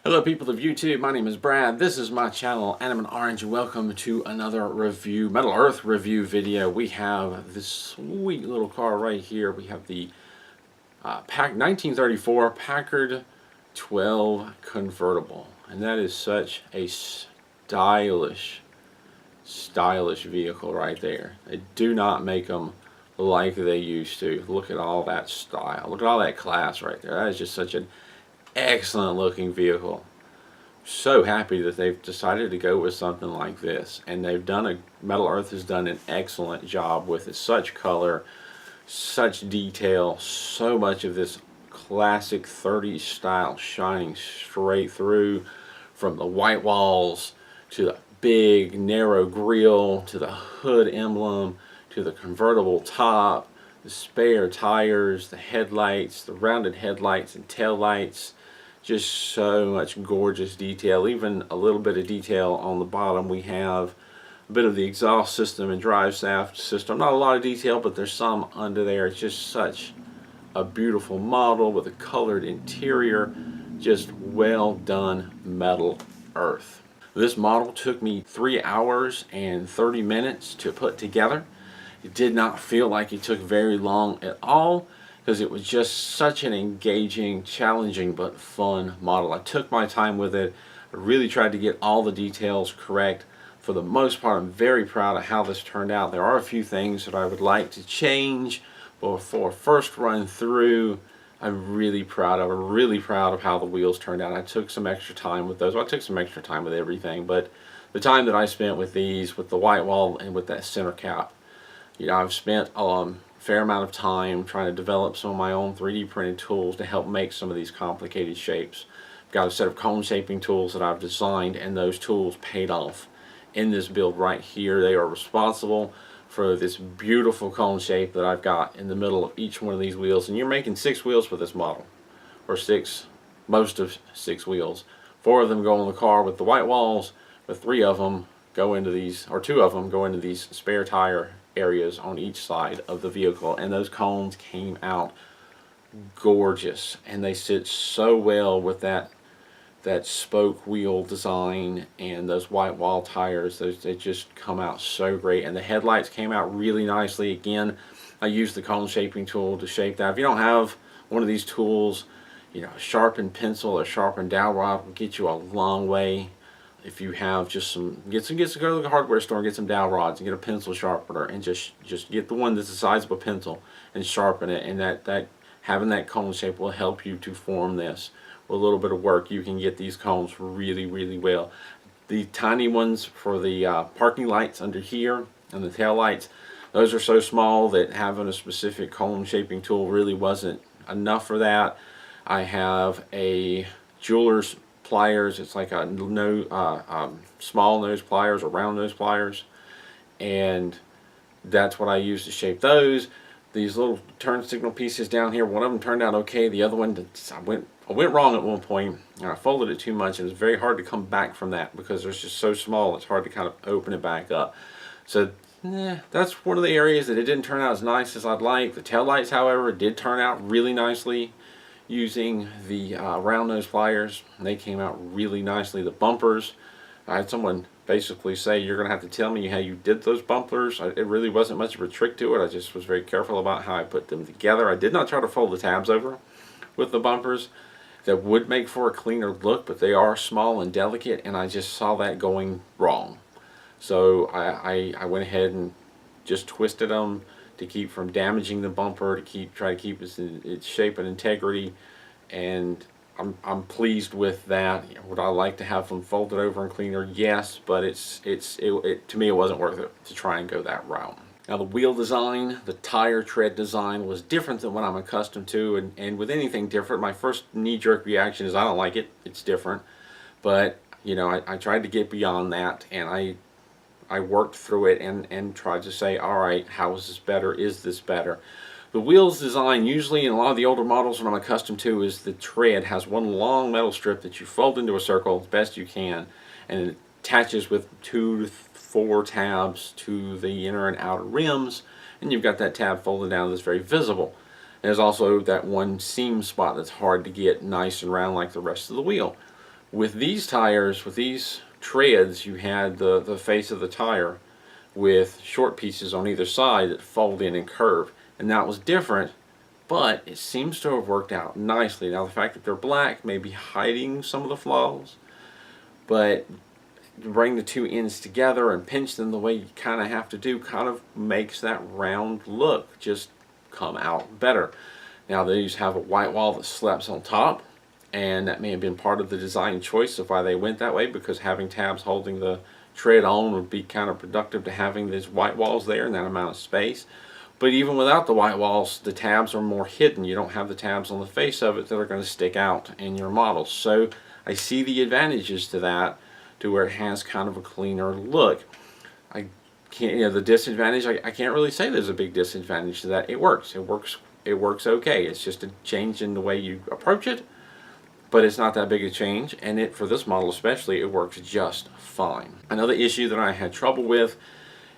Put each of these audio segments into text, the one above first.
Hello people of YouTube, my name is Brad, this is my channel Animate Orange, and welcome to another review, Metal Earth review video. We have this sweet little car right here. We have the 1934 Packard 12 Convertible, and that is such a stylish vehicle right there. They do not make them like they used to. Look at all that style, look at all that class right there. That is just such an excellent looking vehicle. So happy that they've decided to go with something like this, and Metal Earth has done an excellent job with it. Such color, such detail, so much of this classic 30s style shining straight through, from the white walls to the big narrow grille to the hood emblem to the convertible top, the spare tires, the headlights, the rounded headlights and tail lights. Just so much gorgeous detail, even a little bit of detail on the bottom. We have a bit of the exhaust system and drive shaft system. Not a lot of detail, but there's some under there. It's just such a beautiful model with a colored interior. Just well done, Metal Earth. This model took me 3 hours and 30 minutes to put together. It did not feel like it took very long at all, because it was just such an engaging, challenging, but fun model. I took my time with it. I really tried to get all the details correct. For the most part, I'm very proud of how this turned out. There are a few things that I would like to change, but for a first run through, I'm really proud of how the wheels turned out. I took some extra time with those. Well, I took some extra time with everything, but the time that I spent with these, with the white wall and with that center cap, you know, I've spent fair amount of time trying to develop some of my own 3D printed tools to help make some of these complicated shapes. I've got a set of cone shaping tools that I've designed, and those tools paid off in this build right here. They are responsible for this beautiful cone shape that I've got in the middle of each one of these wheels. And you're making 6 wheels for this model, or most of 6 wheels. 4 of them go in the car with the white walls, but 3 of them go into these, or 2 of them go into these spare tire areas on each side of the vehicle. And those cones came out gorgeous, and they sit so well with that spoke wheel design and those white wall tires. They just come out so great. And the headlights came out really nicely. Again, I used the cone shaping tool to shape that. If you don't have one of these tools, you know, a sharpened pencil or sharpened dowel rod will get you a long way. If you have just some, go to the hardware store and get some dowel rods and get a pencil sharpener, and just get the one that's the size of a pencil and sharpen it. And that having that cone shape will help you to form this. With a little bit of work, you can get these cones really well. The tiny ones for the parking lights under here and the tail lights, those are so small that having a specific cone shaping tool really wasn't enough for that. I have a jeweler's pliers. It's like a small nose pliers or round nose pliers, and that's what I use to shape those. These little turn signal pieces down here, one of them turned out okay. The other one, I went wrong at one point, and I folded it too much, and it's very hard to come back from that because it's just so small. It's hard to kind of open it back up. So that's one of the areas that it didn't turn out as nice as I'd like. The taillights, however, did turn out really nicely using the round nose pliers. They came out really nicely. The bumpers, I had someone basically say, you're going to have to tell me how you did those bumpers. It really wasn't much of a trick to it. I just was very careful about how I put them together. I did not try to fold the tabs over with the bumpers. That would make for a cleaner look, but they are small and delicate, and I just saw that going wrong. So I went ahead and just twisted them to keep from damaging the bumper, to try to keep its shape and integrity, and I'm pleased with that. Would I like to have them folded over and cleaner? Yes, but to me it wasn't worth it to try and go that route. Now the wheel design, the tire tread design was different than what I'm accustomed to, and with anything different, my first knee-jerk reaction is I don't like it. It's different, but you know, I tried to get beyond that, and I worked through it and tried to say, all right, how is this better? Is this better? The wheels design, usually in a lot of the older models, what I'm accustomed to is the tread has one long metal strip that you fold into a circle as best you can, and it attaches with 2 to 4 tabs to the inner and outer rims, and you've got that tab folded down that's very visible. There's also that one seam spot that's hard to get nice and round like the rest of the wheel. With these tires, with these treads, you had the face of the tire with short pieces on either side that fold in and curve. And that was different, but it seems to have worked out nicely. Now the fact that they're black may be hiding some of the flaws, but bring the two ends together and pinch them the way you kind of have to do kind of makes that round look just come out better. Now these have a white wall that slaps on top, and that may have been part of the design choice of why they went that way, because having tabs holding the tread on would be kind of productive to having these white walls there and that amount of space. But even without the white walls, the tabs are more hidden. You don't have the tabs on the face of it that are going to stick out in your model. So I see the advantages to that, to where it has kind of a cleaner look. I can't, the disadvantage, I can't really say there's a big disadvantage to that. It works okay. It's just a change in the way you approach it, but it's not that big a change, and for this model especially, it works just fine. Another issue that I had trouble with,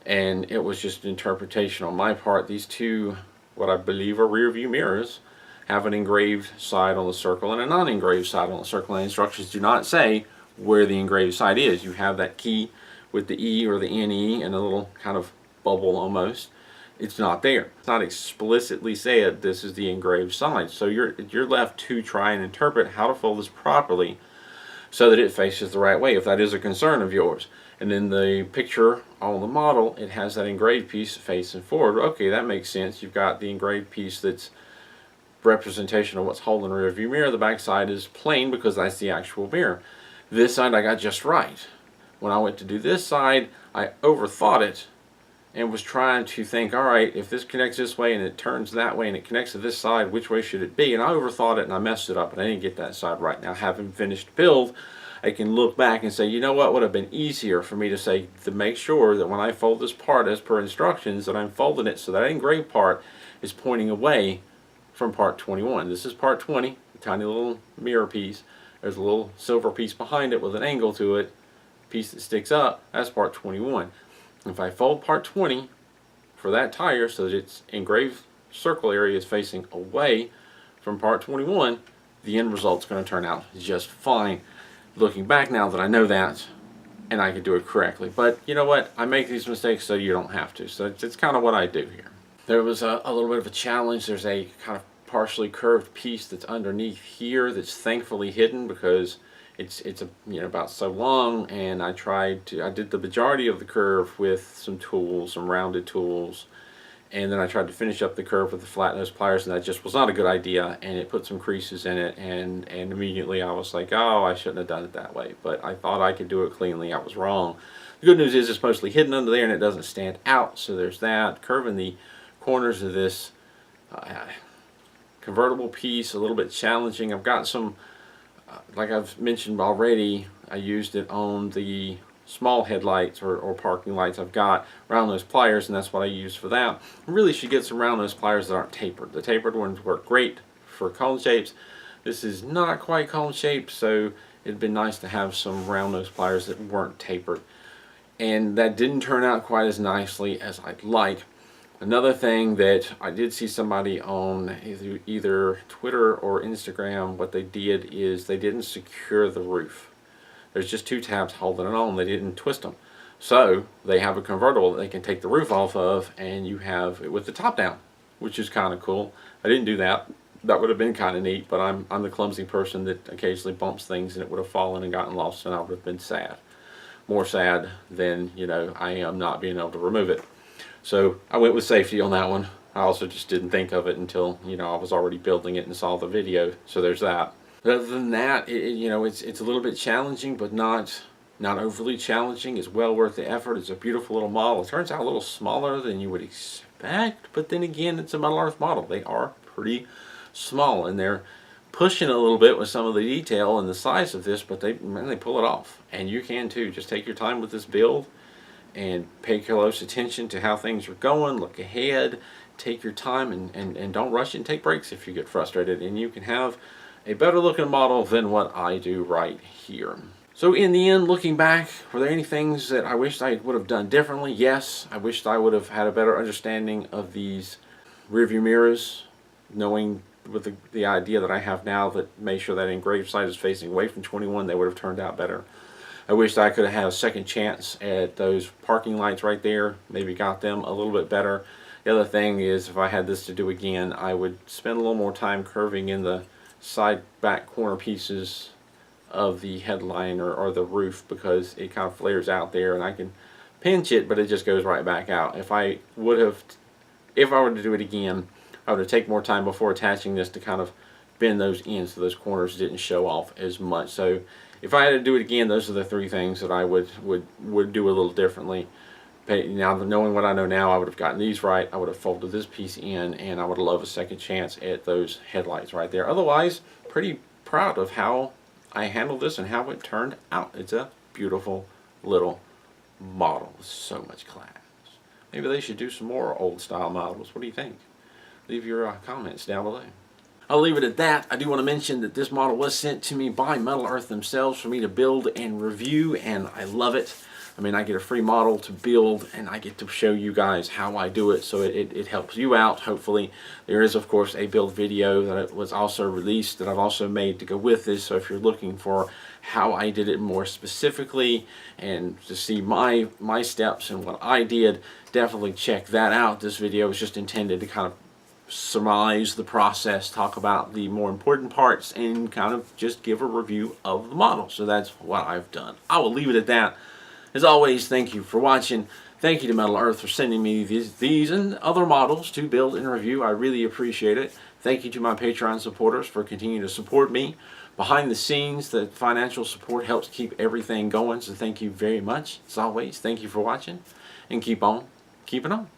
and it was just interpretation on my part, these two, what I believe are rear view mirrors, have an engraved side on the circle and a non-engraved side on the circle, and instructions do not say where the engraved side is. You have that key with the E or the NE and a little kind of bubble almost. It's not there. It's not explicitly said this is the engraved side. So you're left to try and interpret how to fold this properly so that it faces the right way, if that is a concern of yours. And then the picture on the model, it has that engraved piece facing forward. Okay, that makes sense. You've got the engraved piece that's representation of what's holding the rear view mirror. The back side is plain because that's the actual mirror. This side I got just right. When I went to do this side, I overthought it and was trying to think, all right, if this connects this way and it turns that way and it connects to this side, which way should it be? And I overthought it and I messed it up, and I didn't get that side right. Now, having finished build, I can look back and say, you know what would have been easier for me to say, to make sure that when I fold this part as per instructions, that I'm folding it so that engraved part is pointing away from part 21. This is part 20, a tiny little mirror piece. There's a little silver piece behind it with an angle to it, piece that sticks up. That's part 21. If I fold part 20 for that tire so that its engraved circle area is facing away from part 21, the end result's going to turn out just fine. Looking back now that I know that, and I can do it correctly. But you know what? I make these mistakes so you don't have to. So it's kind of what I do here. There was a little bit of a challenge. There's a kind of partially curved piece that's underneath here that's thankfully hidden because it's about so long, and I did the majority of the curve with some tools, some rounded tools, and then I tried to finish up the curve with the flat nose pliers, and that just was not a good idea, and it put some creases in it, and immediately I was like, oh, I shouldn't have done it that way, but I thought I could do it cleanly. I was wrong. The good news is it's mostly hidden under there and it doesn't stand out, so there's that. Curving the corners of this convertible piece, a little bit challenging. I've got some, like I've mentioned already, I used it on the small headlights or parking lights. I've got round nose pliers, and that's what I use for that. I really should get some round nose pliers that aren't tapered. The tapered ones work great for cone shapes. This is not quite cone shaped, so it'd been nice to have some round nose pliers that weren't tapered. And that didn't turn out quite as nicely as I'd like. Another thing that I did see somebody on either Twitter or Instagram, what they did is they didn't secure the roof. There's just two tabs holding it on. They didn't twist them. So they have a convertible that they can take the roof off of, and you have it with the top down, which is kind of cool. I didn't do that. That would have been kind of neat, but I'm the clumsy person that occasionally bumps things, and it would have fallen and gotten lost, and I would have been sad. More sad than, I am not being able to remove it. So I went with safety on that one. I also just didn't think of it until, I was already building it and saw the video. So there's that. But other than that, it's a little bit challenging, but not overly challenging. It's well worth the effort. It's a beautiful little model. It turns out a little smaller than you would expect, but then again, it's a Metal Earth model. They are pretty small, and they're pushing a little bit with some of the detail and the size of this, but they pull it off. And you can too. Just take your time with this build and pay close attention to how things are going. Look ahead, take your time, and don't rush it, and take breaks if you get frustrated, and you can have a better looking model than what I do right here. So in the end, looking back, were there any things that I wished I would have done differently? Yes, I wished I would have had a better understanding of these rearview mirrors, knowing with the idea that I have now, that made sure that engraved sight is facing away from 21, they would have turned out better. I wish I could have had a second chance at those parking lights right there, maybe got them a little bit better. The other thing is, if I had this to do again, I would spend a little more time curving in the side back corner pieces of the headline or the roof, because it kind of flares out there and I can pinch it, but it just goes right back out. If I were to do it again, I would have taken more time before attaching this to kind of bend those in so those corners didn't show off as much. So if I had to do it again, those are the three things that I would do a little differently. Now, knowing what I know now, I would have gotten these right. I would have folded this piece in, and I would have loved a second chance at those headlights right there. Otherwise, pretty proud of how I handled this and how it turned out. It's a beautiful little model with so much class. Maybe they should do some more old style models. What do you think? Leave your comments down below. I'll leave it at that. I do want to mention that this model was sent to me by Metal Earth themselves for me to build and review, and I love it. I mean, I get a free model to build, and I get to show you guys how I do it, so it helps you out, hopefully. There is, of course, a build video that was also released that I've also made to go with this, so if you're looking for how I did it more specifically and to see my steps and what I did, definitely check that out. This video is just intended to kind of surmise the process, talk about the more important parts, and kind of just give a review of the model. So that's what I've done. I will leave it at that. As always, thank you for watching. Thank you to Metal Earth for sending me these and other models to build and review. I really appreciate it. Thank you to my Patreon supporters for continuing to support me. Behind the scenes, the financial support helps keep everything going, so thank you very much. As always, thank you for watching, and keep on keeping on.